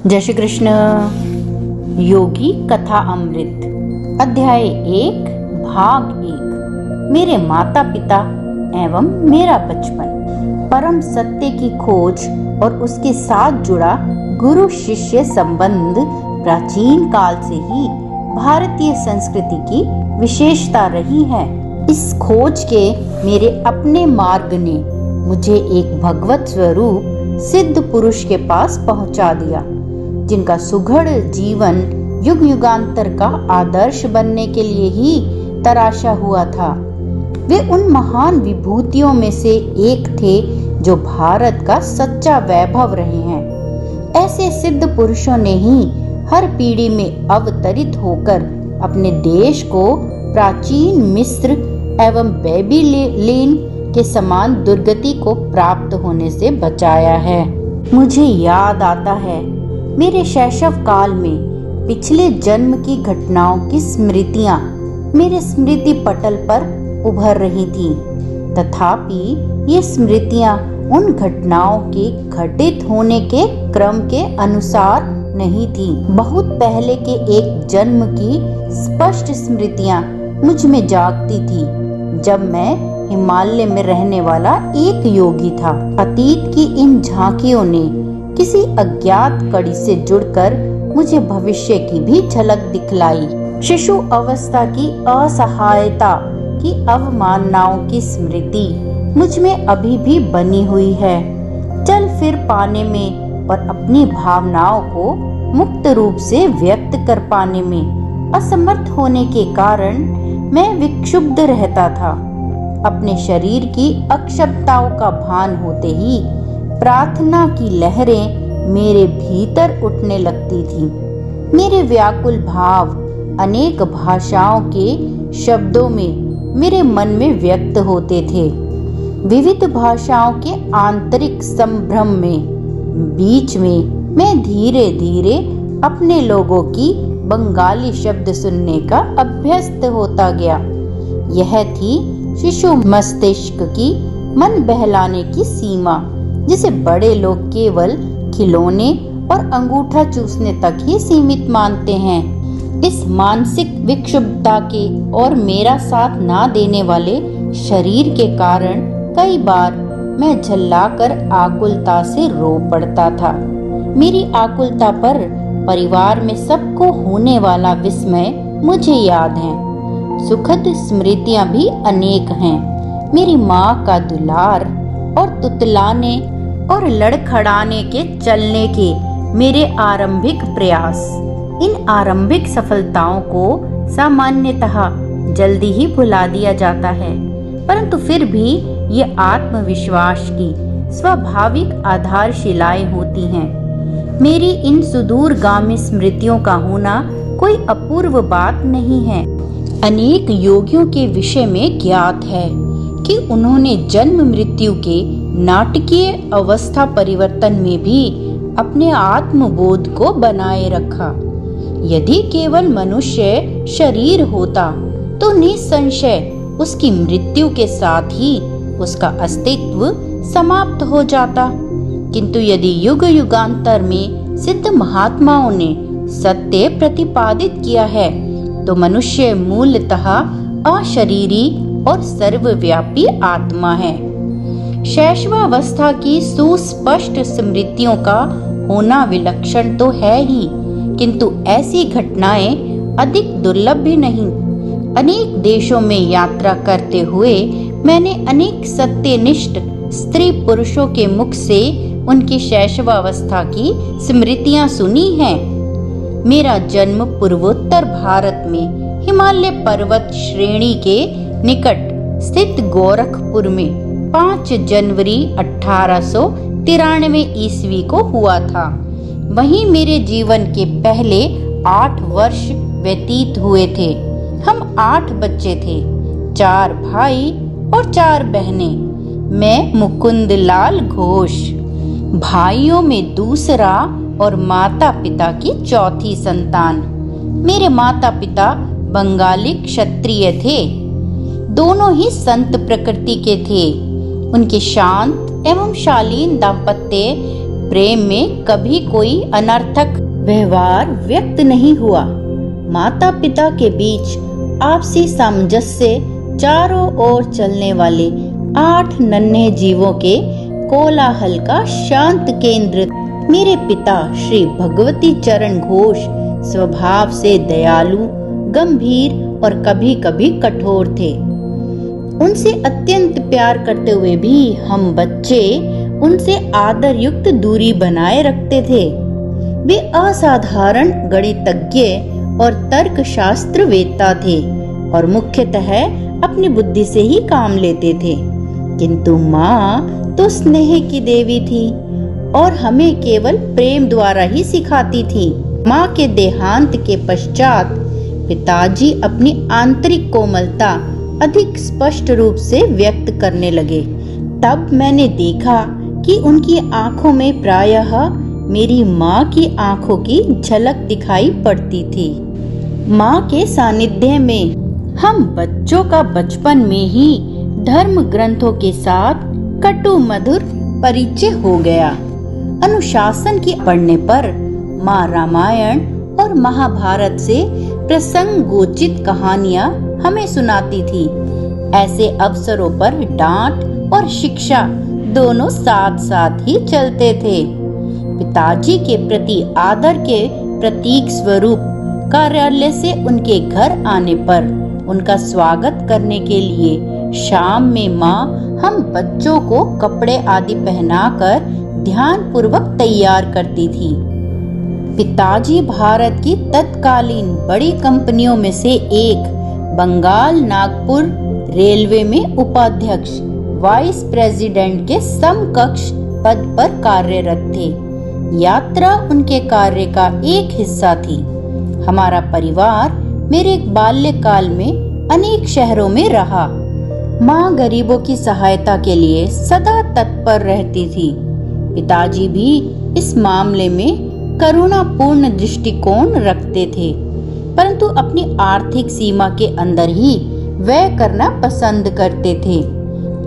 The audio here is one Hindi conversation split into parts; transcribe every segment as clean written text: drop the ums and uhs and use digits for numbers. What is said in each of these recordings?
जय श्री कृष्ण। योगी कथा अमृत अध्याय 1 भाग 1। मेरे माता पिता एवं मेरा बचपन। परम सत्य की खोज और उसके साथ जुड़ा गुरु शिष्य संबंध प्राचीन काल से ही भारतीय संस्कृति की विशेषता रही है। इस खोज के मेरे अपने मार्ग ने मुझे एक भगवत स्वरूप सिद्ध पुरुष के पास पहुंचा दिया, जिनका सुघड़ जीवन युग युगांतर का आदर्श बनने के लिए ही तराशा हुआ था। वे उन महान विभूतियों में से एक थे जो भारत का सच्चा वैभव रहे हैं। ऐसे सिद्ध पुरुषों ने ही हर पीढ़ी में अवतरित होकर अपने देश को प्राचीन मिस्र एवं बेबीलोन के समान दुर्गति को प्राप्त होने से बचाया है। मुझे याद आता है, मेरे शैशव काल में पिछले जन्म की घटनाओं की स्मृतियां मेरे स्मृति पटल पर उभर रही थीं। तथापि ये स्मृतियां उन घटनाओं के घटित होने के क्रम के अनुसार नहीं थीं। बहुत पहले के एक जन्म की स्पष्ट स्मृतियां मुझ में जागती थी, जब मैं हिमालय में रहने वाला एक योगी था। अतीत की इन झांकियों ने किसी अज्ञात कड़ी से जुड़कर मुझे भविष्य की भी झलक दिखलाई। शिशु अवस्था की असहायता की अवमाननाओं की स्मृति मुझ में अभी भी बनी हुई है। चल फिर पाने में और अपनी भावनाओं को मुक्त रूप से व्यक्त कर पाने में असमर्थ होने के कारण मैं विक्षुब्ध रहता था। अपने शरीर की अक्षमताओं का भान होते ही प्रार्थना की लहरें मेरे भीतर उठने लगती थी। मेरे व्याकुल भाव अनेक भाषाओं के शब्दों में मेरे मन में व्यक्त होते थे। विविध भाषाओं के आंतरिक संभ्रम में बीच में मैं धीरे धीरे अपने लोगों की बंगाली शब्द सुनने का अभ्यस्त होता गया। यह थी शिशु मस्तिष्क की मन बहलाने की सीमा, जिसे बड़े लोग केवल खिलौने और अंगूठा चूसने तक ही सीमित मानते हैं। इस मानसिक विक्षुब्धता के और मेरा साथ ना देने वाले शरीर के कारण कई बार मैं झल्लाकर आकुलता से रो पड़ता था। मेरी आकुलता पर परिवार में सबको होने वाला विस्मय मुझे याद है। सुखद स्मृतियां भी अनेक हैं। मेरी माँ का दुलार और तुतलाने और लड़खड़ाने के चलने के मेरे आरंभिक प्रयास। इन आरंभिक सफलताओं को सामान्यतः जल्दी ही भुला दिया जाता है, परंतु फिर भी ये आत्मविश्वास की स्वाभाविक आधारशिलाएं होती हैं। मेरी इन सुदूरगामी स्मृतियों का होना कोई अपूर्व बात नहीं है। अनेक योगियों के विषय में ज्ञात है कि उन्होंने जन्म मृत्यु के नाटकीय अवस्था परिवर्तन में भी अपने आत्मबोध को बनाए रखा। यदि केवल मनुष्य शरीर होता तो निसंशय उसकी मृत्यु के साथ ही उसका अस्तित्व समाप्त हो जाता। किंतु यदि युग युगांतर में सिद्ध महात्माओं ने सत्य प्रतिपादित किया है, तो मनुष्य मूलतः अशरीरी और सर्वव्यापी आत्मा है। शैशवावस्था की सुस्पष्ट स्मृतियों का होना विलक्षण तो है ही, किंतु ऐसी घटनाएं अधिक दुर्लभ भी नहीं। अनेक देशों में यात्रा करते हुए मैंने अनेक सत्यनिष्ठ स्त्री पुरुषों के मुख से उनकी शैशवावस्था की स्मृतियां सुनी हैं। मेरा जन्म पूर्वोत्तर भारत में हिमालय पर्वत श्रेणी के निकट स्थित गोरखपुर में 5 जनवरी 1893 ईस्वी को हुआ था। वहीं मेरे जीवन के पहले 8 वर्ष व्यतीत हुए थे। हम 8 बच्चे थे, 4 भाई और 4 बहनें। मैं मुकुंद लाल घोष, भाइयों में दूसरा और माता पिता की चौथी संतान। मेरे माता पिता बंगाली क्षत्रिय थे। दोनों ही संत प्रकृति के थे। उनके शांत एवं शालीन दाम्पत्य प्रेम में कभी कोई अनर्थक व्यवहार व्यक्त नहीं हुआ। माता पिता के बीच आपसी सामंजस्य से चारों ओर चलने वाले 8 नन्हे जीवों के कोलाहल का शांत केंद्र मेरे पिता श्री भगवती चरण घोष स्वभाव से दयालु, गंभीर और कभी कभी कठोर थे। उनसे अत्यंत प्यार करते हुए भी हम बच्चे उनसे आदर युक्त दूरी बनाए रखते थे। वे असाधारण गणितज्ञ और तर्कशास्त्र वेत्ता थे और मुख्यतः अपनी बुद्धि से ही काम लेते थे। किंतु माँ तो स्नेह की देवी थी और हमें केवल प्रेम द्वारा ही सिखाती थी। माँ के देहांत के पश्चात पिताजी अपनी आंतरिक कोमलता अधिक स्पष्ट रूप से व्यक्त करने लगे। तब मैंने देखा कि उनकी आंखों में प्रायः मेरी माँ की आंखों की झलक दिखाई पड़ती थी। माँ के सानिध्य में हम बच्चों का बचपन में ही धर्म ग्रंथों के साथ कटु मधुर परिचय हो गया। अनुशासन की पढ़ने पर माँ रामायण और महाभारत से प्रसंगोचित कहानियाँ हमें सुनाती थी। ऐसे अवसरों पर डांट और शिक्षा दोनों साथ साथ ही चलते थे। पिताजी के प्रति आदर के प्रतीक स्वरूप कार्यालय से उनके घर आने पर उनका स्वागत करने के लिए शाम में माँ हम बच्चों को कपड़े आदि पहनाकर ध्यान पूर्वक तैयार करती थी। पिताजी भारत की तत्कालीन बड़ी कंपनियों में से एक बंगाल नागपुर रेलवे में उपाध्यक्ष वाइस प्रेसिडेंट के समकक्ष पद पर कार्यरत थे। यात्रा उनके कार्य का एक हिस्सा थी। हमारा परिवार मेरे बाल्यकाल में अनेक शहरों में रहा। माँ गरीबों की सहायता के लिए सदा तत्पर रहती थी। पिताजी भी इस मामले में करुणापूर्ण दृष्टिकोण रखते थे, परंतु अपनी आर्थिक सीमा के अंदर ही व्यय करना पसंद करते थे।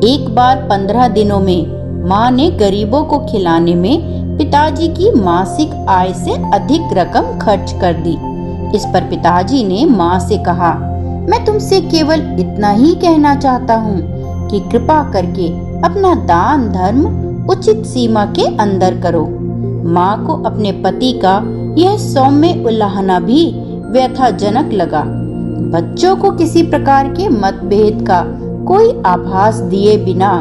एक बार 15 दिनों में माँ ने गरीबों को खिलाने में पिताजी की मासिक आय से अधिक रकम खर्च कर दी। इस पर पिताजी ने माँ से कहा, मैं तुमसे केवल इतना ही कहना चाहता हूँ कि कृपा करके अपना दान धर्म उचित सीमा के अंदर करो। माँ को अपने पति का यह सौम्य उल्लाहना भी व्यथाजनक लगा। बच्चों को किसी प्रकार के मतभेद का कोई आभास दिए बिना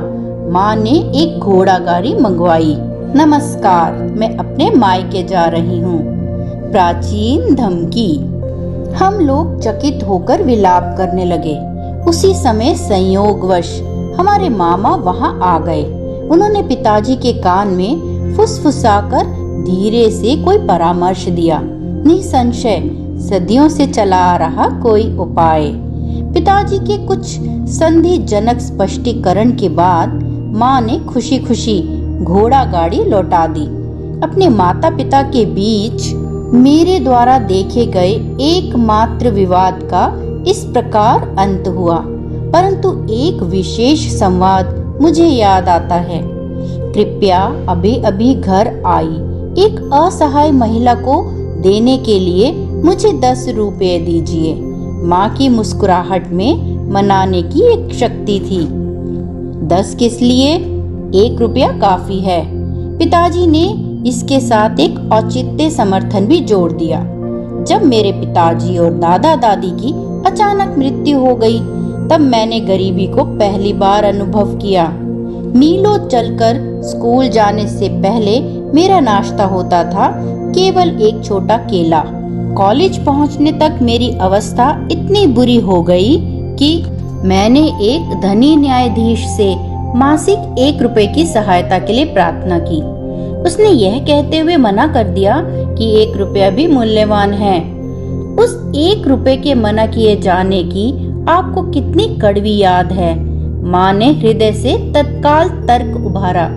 माँ ने एक घोड़ा गाड़ी मंगवाई। नमस्कार, मैं अपने मायके जा रही हूँ। प्राचीन धमकी। हम लोग चकित होकर विलाप करने लगे। उसी समय संयोगवश हमारे मामा वहाँ आ गए। उन्होंने पिताजी के कान में फुसफुसाकर धीरे से कोई परामर्श दिया। निसंशय सदियों से चला आ रहा कोई उपाय। पिताजी के कुछ संधिजनक स्पष्टीकरण के बाद माँ ने खुशी खुशी घोड़ा गाड़ी लौटा दी। अपने माता पिता के बीच मेरे द्वारा देखे गए एकमात्र विवाद का इस प्रकार अंत हुआ। परंतु एक विशेष संवाद मुझे याद आता है। कृपया अभी अभी घर आई एक असहाय महिला को देने के लिए मुझे 10 रुपये दीजिए। माँ की मुस्कुराहट में मनाने की एक शक्ति थी। 10 किस लिए? 1 रुपया काफी है। पिताजी ने इसके साथ एक औचित्य समर्थन भी जोड़ दिया। जब मेरे पिताजी और दादा दादी की अचानक मृत्यु हो गई, तब मैंने गरीबी को पहली बार अनुभव किया। मीलों चलकर स्कूल जाने से पहले मेरा नाश्ता होता था केवल एक छोटा केला। कॉलेज पहुंचने तक मेरी अवस्था इतनी बुरी हो गई कि मैंने एक धनी न्यायाधीश से मासिक 1 रुपए की सहायता के लिए प्रार्थना की। उसने यह कहते हुए मना कर दिया कि 1 रुपया भी मूल्यवान है। उस 1 रुपए के मना किए जाने की आपको कितनी कड़वी याद है। माँ ने हृदय से तत्काल तर्क उभारा।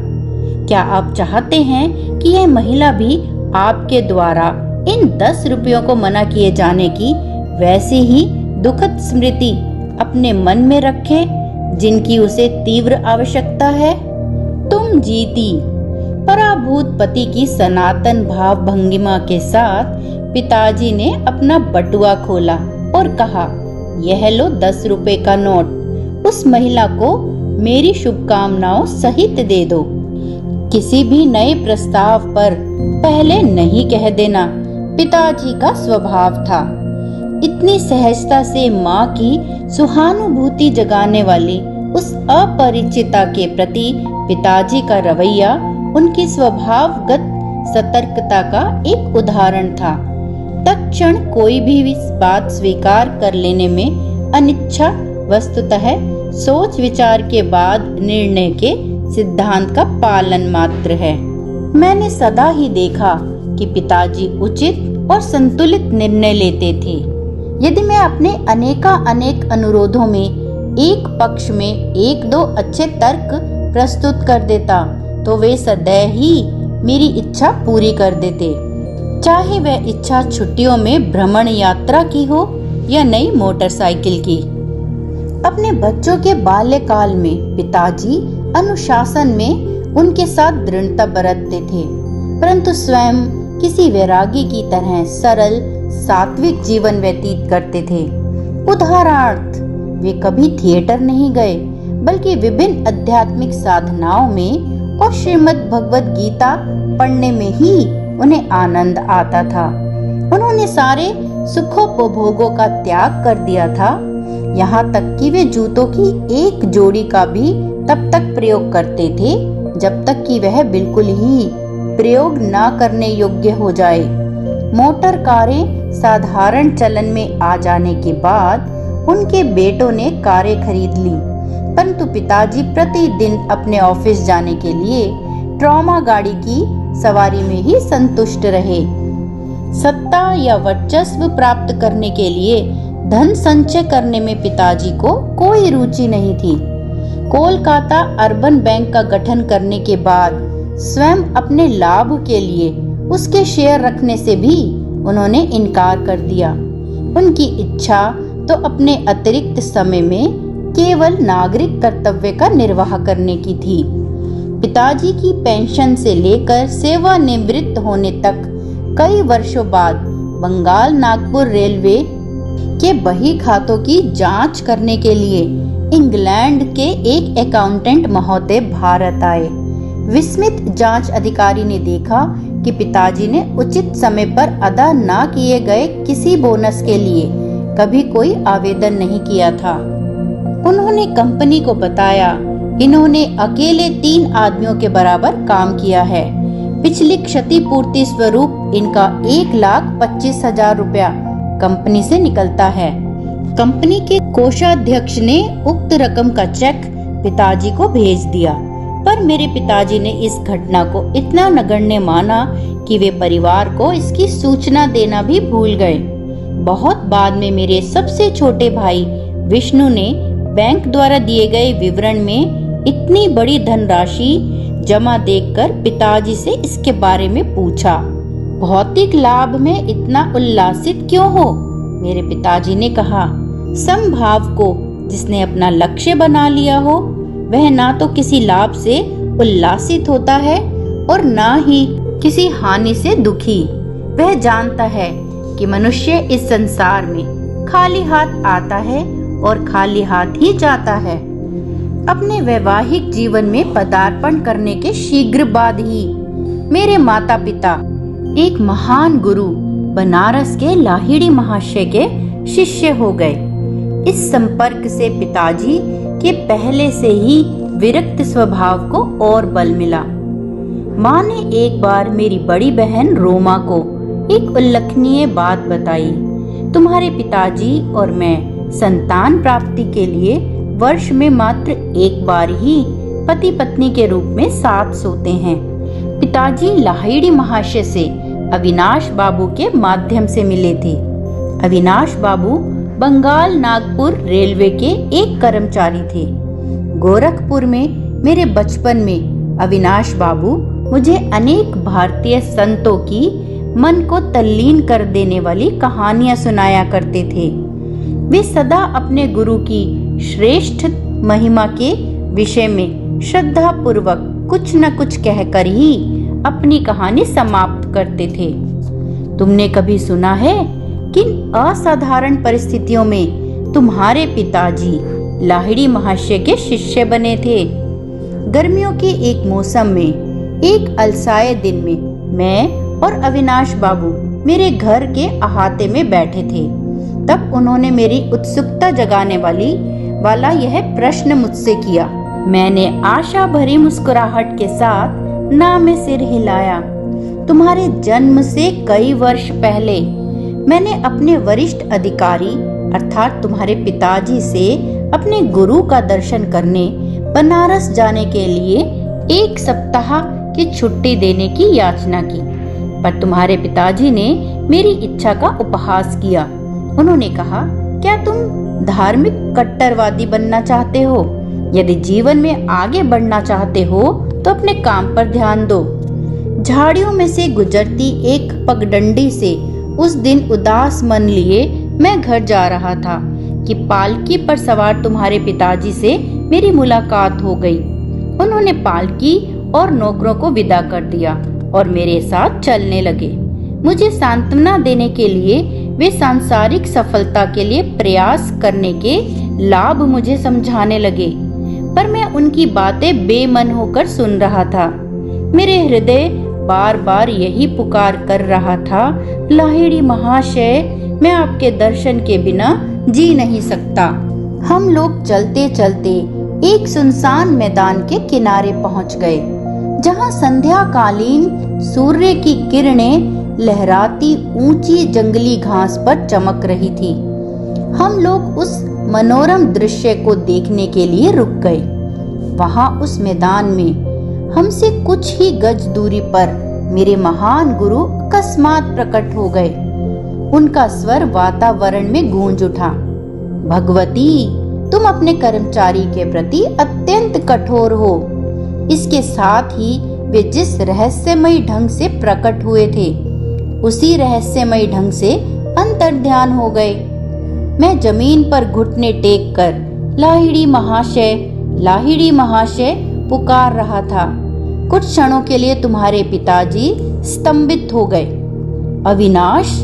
क्या आप चाहते हैं कि यह महिला भी आपके द्वारा इन 10 रुपयों को मना किए जाने की वैसी ही दुखद स्मृति अपने मन में रखे जिनकी उसे तीव्र आवश्यकता है? तुम जीती। पराभूत पति की सनातन भाव भंगिमा के साथ पिताजी ने अपना बटुआ खोला और कहा, यह लो 10 रुपए का नोट, उस महिला को मेरी शुभकामनाओं सहित दे दो। किसी भी नए प्रस्ताव पर पहले नहीं कह देना पिताजी का स्वभाव था। इतनी सहजता से माँ की सहानुभूति जगाने वाली उस अपरिचिता के प्रति पिताजी का रवैया उनकी स्वभावगत सतर्कता का एक उदाहरण था। तत्क्षण कोई भी बात स्वीकार कर लेने में अनिच्छा वस्तुतः सोच विचार के बाद निर्णय के सिद्धांत का पालन मात्र है। मैंने सदा ही देखा कि पिताजी उचित और संतुलित निर्णय लेते थे। यदि मैं अपने अनेक अनुरोधों में एक पक्ष में 1-2 अच्छे तर्क प्रस्तुत कर देता तो वे सदैव ही मेरी इच्छा पूरी कर देते, चाहे वह इच्छा छुट्टियों में भ्रमण यात्रा की हो या नई मोटरसाइकिल की। अपने बच्चों के बाल्यकाल में पिताजी अनुशासन में उनके साथ दृढ़ता बरतते थे, परंतु स्वयं किसी वैरागी की तरह सरल सात्विक जीवन व्यतीत करते थे। उदाहरणार्थ, वे कभी थिएटर नहीं गए, बल्कि विभिन्न आध्यात्मिक साधनाओं में और श्रीमद् भगवद गीता पढ़ने में ही उन्हें आनंद आता था। उन्होंने सारे सुखोपभोगों का त्याग कर दिया था, यहाँ तक कि वे जूतों की एक जोड़ी का भी तब तक प्रयोग करते थे जब तक कि वह बिल्कुल ही प्रयोग न करने योग्य हो जाए। मोटर कारें साधारण चलन में आ जाने के बाद उनके बेटों ने कारें खरीद ली, परंतु पिताजी प्रतिदिन अपने ऑफिस जाने के लिए ट्रॉमा गाड़ी की सवारी में ही संतुष्ट रहे। सत्ता या वर्चस्व प्राप्त करने के लिए धन संचय करने में पिताजी को कोई रुचि नहीं थी। कोलकाता अर्बन बैंक का गठन करने के बाद स्वयं अपने लाभ के लिए उसके शेयर रखने से भी उन्होंने इनकार कर दिया। उनकी इच्छा तो अपने अतिरिक्त समय में केवल नागरिक कर्तव्य का निर्वाह करने की थी। पिताजी की पेंशन से लेकर सेवानिवृत्त होने तक कई वर्षों बाद बंगाल नागपुर रेलवे के बही खातों की जांच करने के लिए इंग्लैंड के एक अकाउंटेंट महोदय भारत आए। विस्मित जांच अधिकारी ने देखा कि पिताजी ने उचित समय पर अदा न किए गए किसी बोनस के लिए कभी कोई आवेदन नहीं किया था। उन्होंने कंपनी को बताया, इन्होंने अकेले 3 आदमियों के बराबर काम किया है। पिछली क्षतिपूर्ति स्वरूप इनका 1,25,000 रुपया कंपनी से निकलता है। कंपनी के कोषाध्यक्ष ने उक्त रकम का चेक पिताजी को भेज दिया, पर मेरे पिताजी ने इस घटना को इतना नगण्य माना कि वे परिवार को इसकी सूचना देना भी भूल गए। बहुत बाद में मेरे सबसे छोटे भाई विष्णु ने बैंक द्वारा दिए गए विवरण में इतनी बड़ी धनराशि जमा देखकर पिताजी से इसके बारे में पूछा। भौतिक लाभ में इतना उल्लासित क्यों हो? मेरे पिताजी ने कहा, समभाव को जिसने अपना लक्ष्य बना लिया हो वह ना तो किसी लाभ से उल्लासित होता है और ना ही किसी हानि से दुखी। वह जानता है कि मनुष्य इस संसार में खाली हाथ आता है और खाली हाथ ही जाता है। अपने वैवाहिक जीवन में पदार्पण करने के शीघ्र बाद ही मेरे माता पिता एक महान गुरु बनारस के लाहिड़ी महाशय के शिष्य हो गए। इस संपर्क से पिताजी के पहले से ही विरक्त स्वभाव को और बल मिला। माँ ने एक बार मेरी बड़ी बहन रोमा को एक उल्लेखनीय बात बताई। तुम्हारे पिताजी और मैं संतान प्राप्ति के लिए वर्ष में मात्र एक बार ही पति पत्नी के रूप में साथ सोते हैं। पिताजी लाहिड़ी महाशय से अविनाश बाबू के माध्यम से मिले थे। अविनाश बाबू बंगाल नागपुर रेलवे के एक कर्मचारी थे। गोरखपुर में मेरे बचपन में अविनाश बाबू मुझे अनेक भारतीय संतों की मन को तल्लीन कर देने वाली कहानियां सुनाया करते थे। वे सदा अपने गुरु की श्रेष्ठ महिमा के विषय में श्रद्धा पूर्वक कुछ न कुछ कहकर ही अपनी कहानी समाप्त करते थे। तुमने कभी सुना है किन असाधारण परिस्थितियों में तुम्हारे पिताजी लाहिड़ी महाशय के शिष्य बने थे? गर्मियों के एक मौसम में एक अलसाए दिन में मैं और अविनाश बाबू मेरे घर के अहाते में बैठे थे। तब उन्होंने मेरी उत्सुकता जगाने वाला यह प्रश्न मुझसे किया। मैंने आशा भरी मुस्कुराहट के साथ ना में सिर हिलाया। तुम्हारे जन्म से कई वर्ष पहले मैंने अपने वरिष्ठ अधिकारी अर्थात तुम्हारे पिताजी से अपने गुरु का दर्शन करने बनारस जाने के लिए 1 सप्ताह की छुट्टी देने की याचना की, पर तुम्हारे पिताजी ने मेरी इच्छा का उपहास किया। उन्होंने कहा, क्या तुम धार्मिक कट्टरवादी बनना चाहते हो? यदि जीवन में आगे बढ़ना चाहते हो तो अपने काम पर ध्यान दो। झाड़ियों में से गुजरती एक पगडंडी से उस दिन उदास मन लिए मैं घर जा रहा था कि पालकी पर सवार तुम्हारे पिताजी से मेरी मुलाकात हो गई। उन्होंने पालकी और नौकरों को विदा कर दिया और मेरे साथ चलने लगे। मुझे सांत्वना देने के लिए वे सांसारिक सफलता के लिए प्रयास करने के लाभ मुझे समझाने लगे, पर मैं उनकी बातें बेमन होकर सुन रहा था। मेरे हृदय बार बार यही पुकार कर रहा था, लाहिड़ी महाशय, मैं आपके दर्शन के बिना जी नहीं सकता। हम लोग चलते चलते एक सुनसान मैदान के किनारे पहुंच गए, जहां संध्याकालीन सूर्य की किरणें लहराती ऊंची जंगली घास पर चमक रही थी। हम लोग उस मनोरम दृश्य को देखने के लिए रुक गए। वहां उस मैदान में हमसे कुछ ही गज दूरी पर मेरे महान गुरु अकस्मात प्रकट हो गए। उनका स्वर वातावरण में गूंज उठा, भगवती, तुम अपने कर्मचारी के प्रति अत्यंत कठोर हो। इसके साथ ही वे जिस रहस्यमयी ढंग से प्रकट हुए थे, उसी रहस्यमयी ढंग से अंतर्ध्यान हो गए। मैं जमीन पर घुटने टेक कर लाहिड़ी महाशय पुकार रहा था। कुछ क्षणों के लिए तुम्हारे पिताजी स्तंभित हो गए। अविनाश,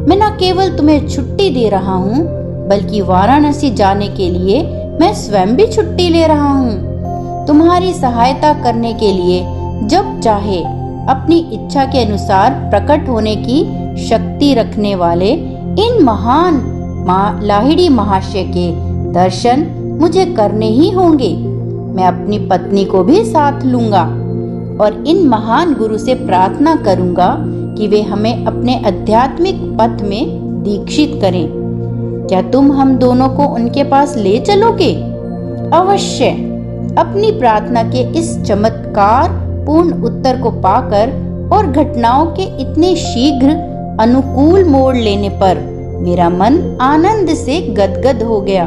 मैं न केवल तुम्हें छुट्टी दे रहा हूँ, बल्कि वाराणसी जाने के लिए मैं स्वयं भी छुट्टी ले रहा हूँ। तुम्हारी सहायता करने के लिए जब चाहे अपनी इच्छा के अनुसार प्रकट होने की शक्ति रखने वाले इन महान लाहिड़ी महाशय के दर्शन मुझे करने ही होंगे। मैं अपनी पत्नी को भी साथ लूंगा और इन महान गुरु से प्रार्थना करूंगा कि वे हमें अपने आध्यात्मिक पथ में दीक्षित करें। क्या तुम हम दोनों को उनके पास ले चलोगे? अवश्य। अपनी प्रार्थना के इस चमत्कार पूर्ण उत्तर को पाकर और घटनाओं के इतने शीघ्र अनुकूल मोड़ लेने पर मेरा मन आनंद से गदगद हो गया।